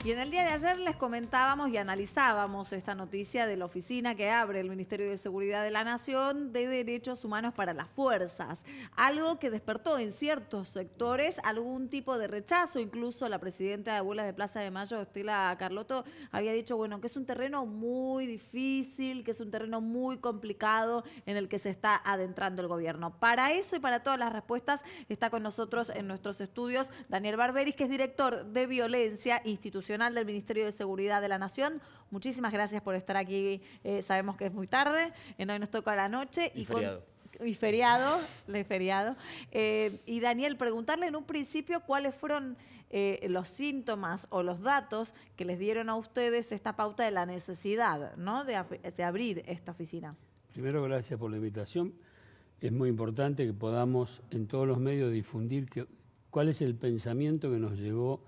Y en el día de ayer les comentábamos y analizábamos esta noticia de la oficina que abre el Ministerio de Seguridad de la Nación de Derechos Humanos para las Fuerzas. Algo que despertó en ciertos sectores algún tipo de rechazo. Incluso la presidenta de Abuelas de Plaza de Mayo, Estela Carlotto, había dicho, bueno, que es un terreno muy difícil, que es un terreno muy complicado en el que se está adentrando el gobierno. Para eso y para todas las respuestas está con nosotros en nuestros estudios Daniel Barberis, que es director de Violencia Institucional del Ministerio de Seguridad de la Nación. Muchísimas gracias por estar aquí. Sabemos que es muy tarde, hoy nos toca la noche. Y feriado. Y feriado. Y Daniel, preguntarle en un principio cuáles fueron los síntomas o los datos que les dieron a ustedes esta pauta de la necesidad, ¿no?, de abrir esta oficina. Primero, gracias por la invitación. Es muy importante que podamos en todos los medios difundir cuál es el pensamiento que nos llevó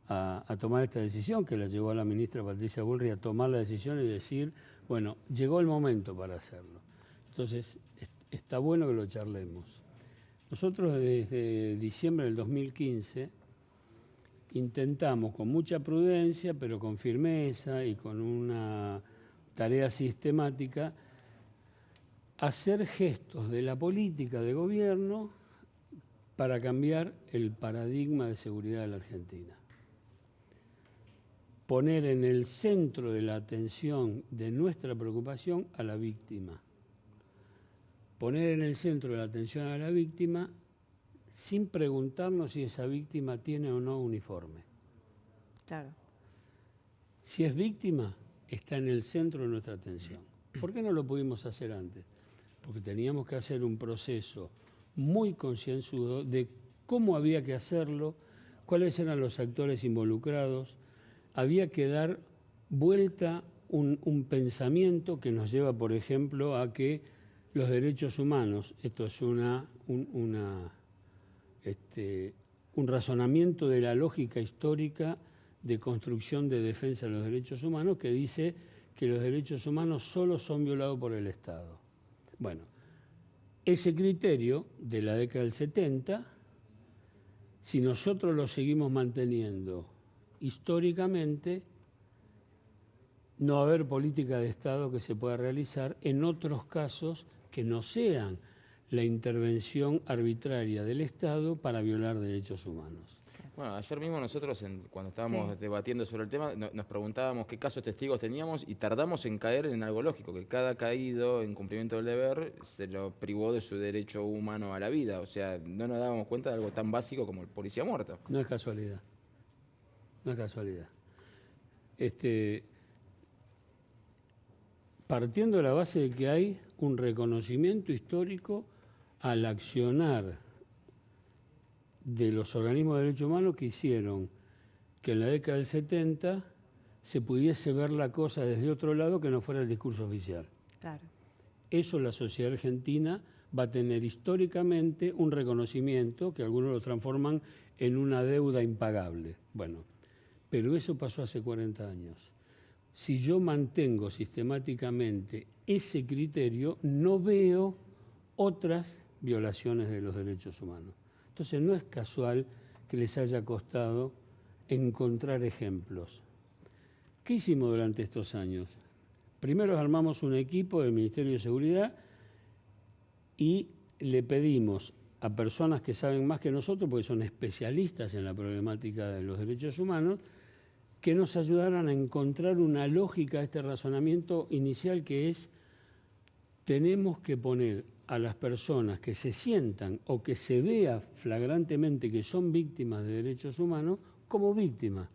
a tomar esta decisión, que la llevó a la ministra Patricia Bullrich a tomar la decisión y decir, bueno, llegó el momento para hacerlo. Entonces, está bueno que lo charlemos. Nosotros desde diciembre del 2015 intentamos con mucha prudencia, pero con firmeza y con una tarea sistemática, hacer gestos de la política de gobierno para cambiar el paradigma de seguridad de la Argentina. Poner en el centro de la atención de nuestra preocupación a la víctima. Poner en el centro de la atención a la víctima sin preguntarnos si esa víctima tiene o no uniforme. Claro. Si es víctima, está en el centro de nuestra atención. ¿Por qué no lo pudimos hacer antes? Porque teníamos que hacer un proceso muy concienzudo de cómo había que hacerlo, cuáles eran los actores involucrados. Había que dar vuelta un pensamiento que nos lleva, por ejemplo, a que los derechos humanos, esto es un razonamiento de la lógica histórica de construcción de defensa de los derechos humanos, que dice que los derechos humanos solo son violados por el Estado. Bueno, ese criterio de la década del 70, si nosotros lo seguimos manteniendo históricamente, no va a haber política de Estado que se pueda realizar en otros casos que no sean la intervención arbitraria del Estado para violar derechos humanos. Bueno, ayer mismo nosotros, cuando estábamos debatiendo sobre el tema, nos preguntábamos qué casos testigos teníamos y tardamos en caer en algo lógico, que cada caído en cumplimiento del deber se lo privó de su derecho humano a la vida. O sea, no nos dábamos cuenta de algo tan básico como el policía muerto. No es casualidad. No es casualidad. Partiendo de la base de que hay un reconocimiento histórico al accionar de los organismos de derechos humanos que hicieron que en la década del 70 se pudiese ver la cosa desde otro lado que no fuera el discurso oficial. Claro. Eso la sociedad argentina va a tener históricamente un reconocimiento que algunos lo transforman en una deuda impagable. Bueno, pero eso pasó hace 40 años. Si yo mantengo sistemáticamente ese criterio, no veo otras violaciones de los derechos humanos. Entonces no es casual que les haya costado encontrar ejemplos. ¿Qué hicimos durante estos años? Primero armamos un equipo del Ministerio de Seguridad y le pedimos a personas que saben más que nosotros, porque son especialistas en la problemática de los derechos humanos, que nos ayudaran a encontrar una lógica a este razonamiento inicial, que es: tenemos que poner a las personas que se sientan o que se vea flagrantemente que son víctimas de derechos humanos como víctimas.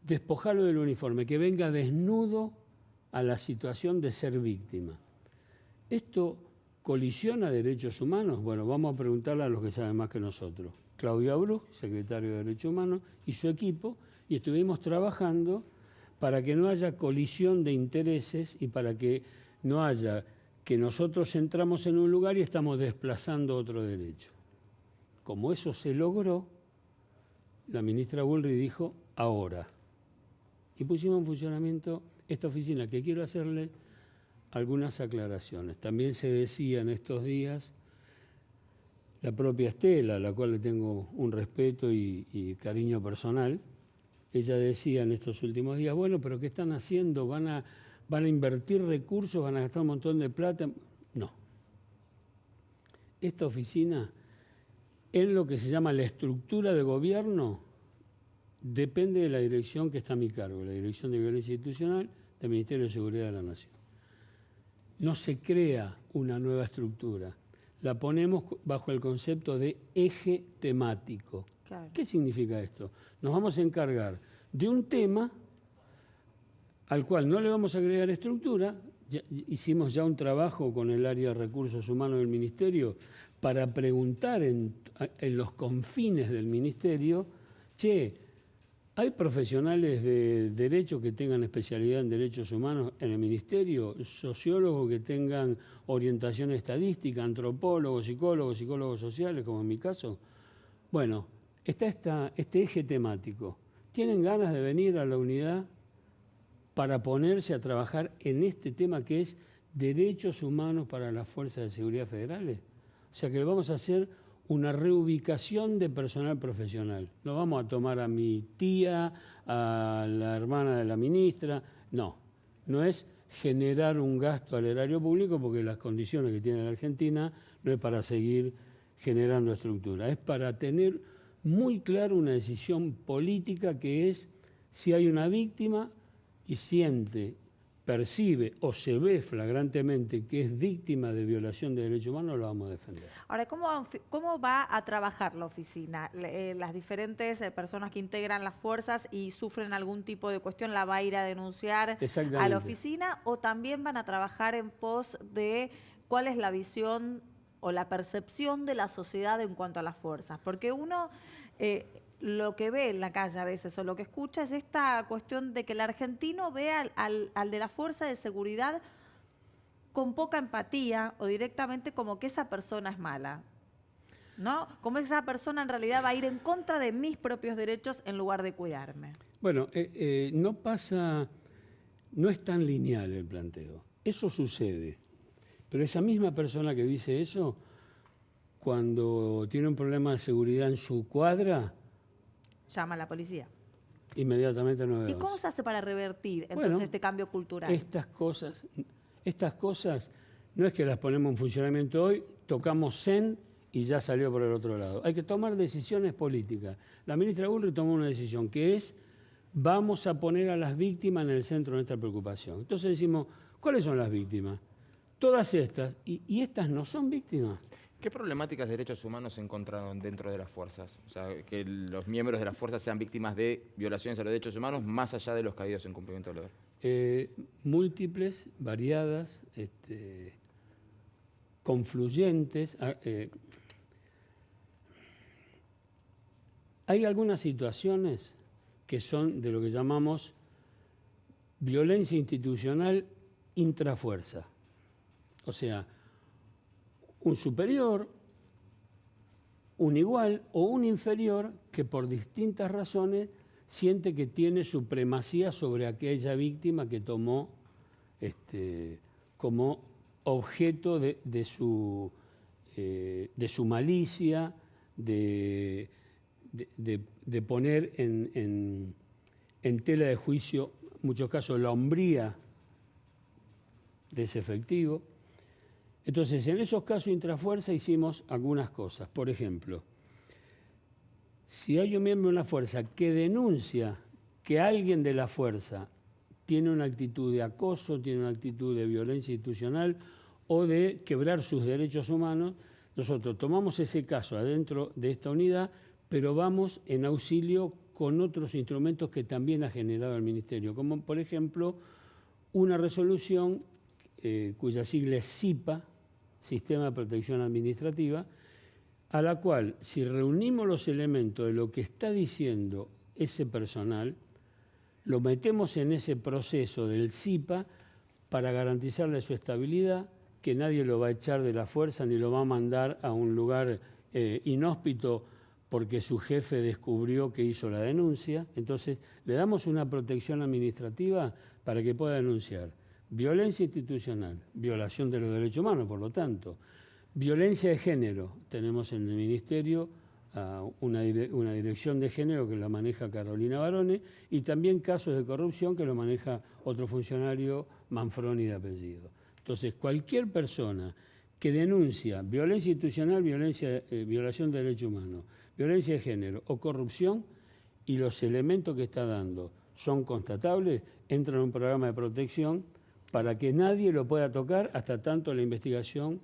Despojarlo del uniforme, que venga desnudo a la situación de ser víctima. ¿Esto colisiona derechos humanos? Bueno, vamos a preguntarle a los que saben más que nosotros. Claudia Bruch, secretario de Derechos Humanos, y su equipo, y estuvimos trabajando para que no haya colisión de intereses y para que no haya que nosotros entramos en un lugar y estamos desplazando otro derecho. Como eso se logró, la ministra Bullrich dijo, ahora. Y pusimos en funcionamiento esta oficina, que quiero hacerle algunas aclaraciones. También se decía en estos días, la propia Estela, a la cual le tengo un respeto y cariño personal, ella decía en estos últimos días, bueno, pero ¿qué están haciendo? ¿Van a invertir recursos? ¿Van a gastar un montón de plata? No. Esta oficina, en lo que se llama la estructura de gobierno, depende de la dirección que está a mi cargo, la Dirección de Violencia Institucional del Ministerio de Seguridad de la Nación. No se crea una nueva estructura, la ponemos bajo el concepto de eje temático. Claro. ¿Qué significa esto? Nos vamos a encargar de un tema al cual no le vamos a agregar estructura. Hicimos ya un trabajo con el área de recursos humanos del Ministerio para preguntar en los confines del Ministerio, ¿hay profesionales de derecho que tengan especialidad en derechos humanos en el Ministerio? ¿Sociólogos que tengan orientación estadística? ¿Antropólogos, psicólogos sociales, como en mi caso? Bueno, está este eje temático. ¿Tienen ganas de venir a la unidad para ponerse a trabajar en este tema que es derechos humanos para las fuerzas de seguridad federales? O sea que vamos a hacer una reubicación de personal profesional. No vamos a tomar a mi tía, a la hermana de la ministra. No es generar un gasto al erario público, porque las condiciones que tiene la Argentina no es para seguir generando estructura, es para tener muy claro una decisión política, que es si hay una víctima y percibe o se ve flagrantemente que es víctima de violación de derechos humanos, lo vamos a defender. Ahora, ¿cómo va a trabajar la oficina? Las diferentes personas que integran las fuerzas y sufren algún tipo de cuestión, ¿la va a ir a denunciar a la oficina? ¿O también van a trabajar en pos de cuál es la visión o la percepción de la sociedad en cuanto a las fuerzas? Porque uno... lo que ve en la calle a veces o lo que escucha es esta cuestión de que el argentino ve al de la fuerza de seguridad con poca empatía o directamente como que esa persona es mala, ¿no? Como esa persona en realidad va a ir en contra de mis propios derechos en lugar de cuidarme. Bueno, no es tan lineal el planteo. Eso sucede, pero esa misma persona que dice eso, cuando tiene un problema de seguridad en su cuadra, llama a la policía. Inmediatamente 911. ¿Y cómo se hace para revertir entonces este cambio cultural? Estas cosas no es que las ponemos en funcionamiento hoy, tocamos zen y ya salió por el otro lado. Hay que tomar decisiones políticas. La ministra Bullrich tomó una decisión que es: vamos a poner a las víctimas en el centro de nuestra preocupación. Entonces decimos, ¿cuáles son las víctimas? Todas estas, y estas no son víctimas. ¿Qué problemáticas de derechos humanos se encontraron dentro de las fuerzas? O sea, que los miembros de las fuerzas sean víctimas de violaciones a los derechos humanos más allá de los caídos en cumplimiento del deber. Múltiples, variadas, confluyentes. Hay algunas situaciones que son de lo que llamamos violencia institucional intrafuerza. O sea, un superior, un igual o un inferior que por distintas razones siente que tiene supremacía sobre aquella víctima que tomó como objeto de su malicia, de poner en tela de juicio, en muchos casos, la hombría de ese efectivo. Entonces, en esos casos intrafuerza hicimos algunas cosas. Por ejemplo, si hay un miembro de una fuerza que denuncia que alguien de la fuerza tiene una actitud de acoso, tiene una actitud de violencia institucional o de quebrar sus derechos humanos, nosotros tomamos ese caso adentro de esta unidad, pero vamos en auxilio con otros instrumentos que también ha generado el Ministerio, como por ejemplo una resolución cuya sigla es SIPA, Sistema de Protección Administrativa, a la cual, si reunimos los elementos de lo que está diciendo ese personal, lo metemos en ese proceso del SIPA para garantizarle su estabilidad, que nadie lo va a echar de la fuerza ni lo va a mandar a un lugar inhóspito porque su jefe descubrió que hizo la denuncia. Entonces, le damos una protección administrativa para que pueda denunciar violencia institucional, violación de los derechos humanos, por lo tanto, violencia de género. Tenemos en el Ministerio una dirección de género que la maneja Carolina Barone, y también casos de corrupción que lo maneja otro funcionario, Manfroni de apellido. Entonces, cualquier persona que denuncia violencia institucional, violación de derechos humanos, violencia de género o corrupción, y los elementos que está dando son constatables, entra en un programa de protección para que nadie lo pueda tocar hasta tanto la investigación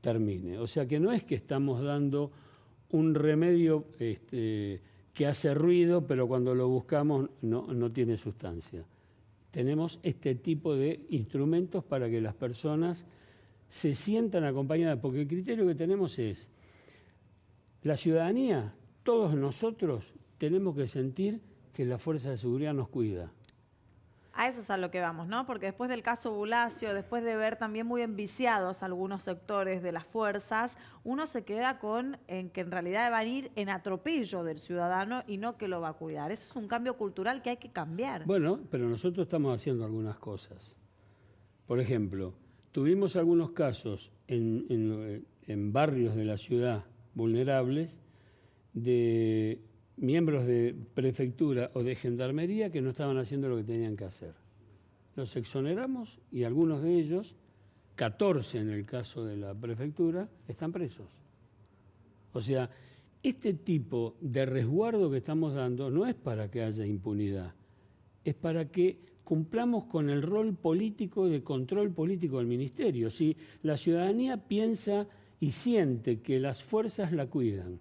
termine. O sea que no es que estamos dando un remedio que hace ruido, pero cuando lo buscamos no tiene sustancia. Tenemos este tipo de instrumentos para que las personas se sientan acompañadas, porque el criterio que tenemos es, la ciudadanía, todos nosotros tenemos que sentir que la fuerza de seguridad nos cuida. A eso es a lo que vamos, ¿no? Porque después del caso Bulacio, después de ver también muy enviciados algunos sectores de las fuerzas, uno se queda en que en realidad van a ir en atropello del ciudadano y no que lo va a cuidar. Eso es un cambio cultural que hay que cambiar. Bueno, pero nosotros estamos haciendo algunas cosas. Por ejemplo, tuvimos algunos casos en barrios de la ciudad vulnerables de miembros de prefectura o de gendarmería que no estaban haciendo lo que tenían que hacer. Los exoneramos y algunos de ellos, 14 en el caso de la prefectura, están presos. O sea, este tipo de resguardo que estamos dando no es para que haya impunidad, es para que cumplamos con el rol político de control político del ministerio. Si la ciudadanía piensa y siente que las fuerzas la cuidan,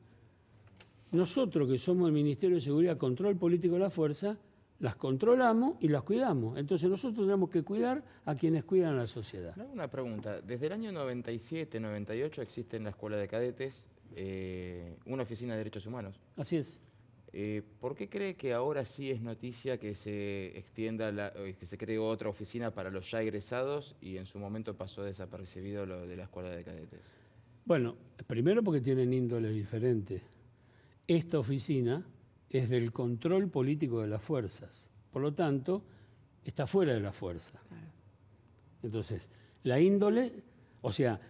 nosotros que somos el Ministerio de Seguridad, Control Político de la Fuerza, las controlamos y las cuidamos. Entonces nosotros tenemos que cuidar a quienes cuidan a la sociedad. Una pregunta. Desde el año 97, 98 existe en la Escuela de Cadetes una oficina de derechos humanos. Así es. ¿Por qué cree que ahora sí es noticia que se extienda, que se cree otra oficina para los ya egresados y en su momento pasó desapercibido lo de la Escuela de Cadetes? Bueno, primero porque tienen índoles diferentes. Esta oficina es del control político de las fuerzas, por lo tanto, está fuera de la fuerza. Claro. Entonces, la índole, o sea,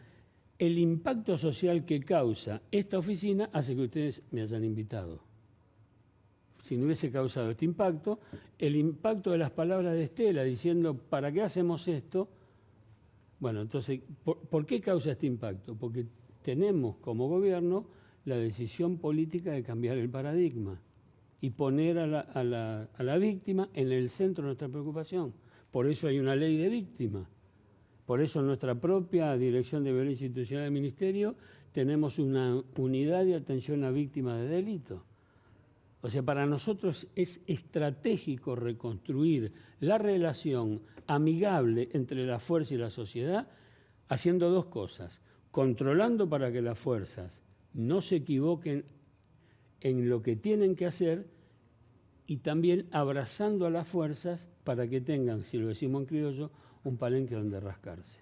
el impacto social que causa esta oficina hace que ustedes me hayan invitado. Si no hubiese causado este impacto, el impacto de las palabras de Estela diciendo, ¿para qué hacemos esto? Bueno, entonces, ¿por qué causa este impacto? Porque tenemos como gobierno la decisión política de cambiar el paradigma y poner a la víctima en el centro de nuestra preocupación. Por eso hay una ley de víctimas. Por eso en nuestra propia Dirección de Violencia Institucional del Ministerio tenemos una unidad de atención a víctimas de delito. O sea, para nosotros es estratégico reconstruir la relación amigable entre la fuerza y la sociedad haciendo dos cosas: controlando para que las fuerzas no se equivoquen en lo que tienen que hacer y también abrazando a las fuerzas para que tengan, si lo decimos en criollo, un palenque donde rascarse.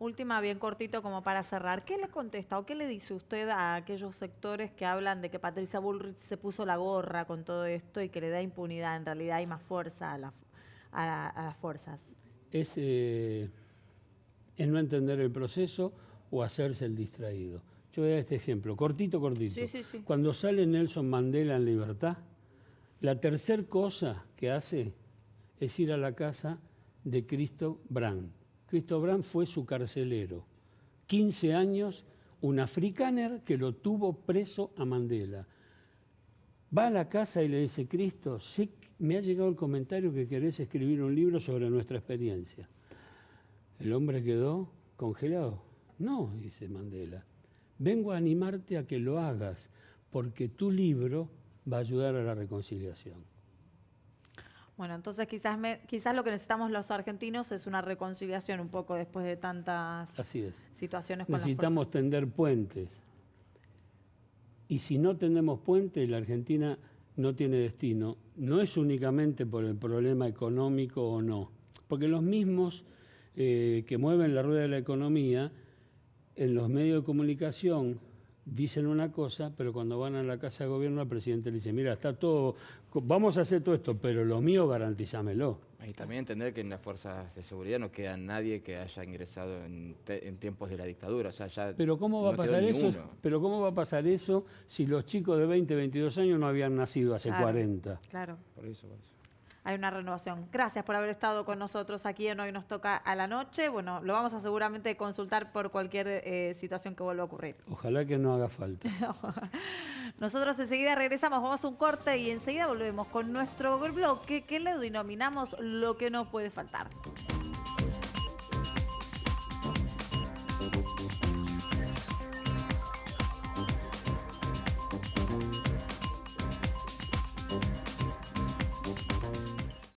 Última, bien cortito como para cerrar. ¿Qué le contesta o qué le dice usted a aquellos sectores que hablan de que Patricia Bullrich se puso la gorra con todo esto y que le da impunidad? En realidad hay más fuerza a las fuerzas. Es no entender el proceso o hacerse el distraído. Yo voy a dar este ejemplo, cortito. Sí. Cuando sale Nelson Mandela en libertad, la tercera cosa que hace es ir a la casa de Cristo Brand. Cristo Brand fue su carcelero. 15 años, un africáner que lo tuvo preso a Mandela. Va a la casa y le dice, Cristo, sí, me ha llegado el comentario que querés escribir un libro sobre nuestra experiencia. El hombre quedó congelado. No, dice Mandela. Vengo a animarte a que lo hagas, porque tu libro va a ayudar a la reconciliación. Bueno, entonces quizás lo que necesitamos los argentinos es una reconciliación un poco después de tantas situaciones con Necesitamos tender puentes. Y si no tendemos puentes, la Argentina no tiene destino. No es únicamente por el problema económico o no, porque los mismos que mueven la rueda de la economía en los medios de comunicación dicen una cosa, pero cuando van a la Casa de Gobierno, el presidente le dice, mira, está todo, vamos a hacer todo esto, pero lo mío garantízamelo. Y también entender que en las fuerzas de seguridad no queda nadie que haya ingresado en tiempos de la dictadura. O sea, ya Pero ¿cómo va a no quedó pasar ni eso? uno. Pero ¿cómo va a pasar eso si los chicos de 20, 22 años no habían nacido hace Claro. 40? Claro. Por eso. Hay una renovación. Gracias por haber estado con nosotros aquí en Hoy Nos Toca a la Noche. Bueno, lo vamos a seguramente consultar por cualquier situación que vuelva a ocurrir. Ojalá que no haga falta. Nosotros enseguida regresamos, vamos a un corte y enseguida volvemos con nuestro bloque que le denominamos Lo que no puede faltar.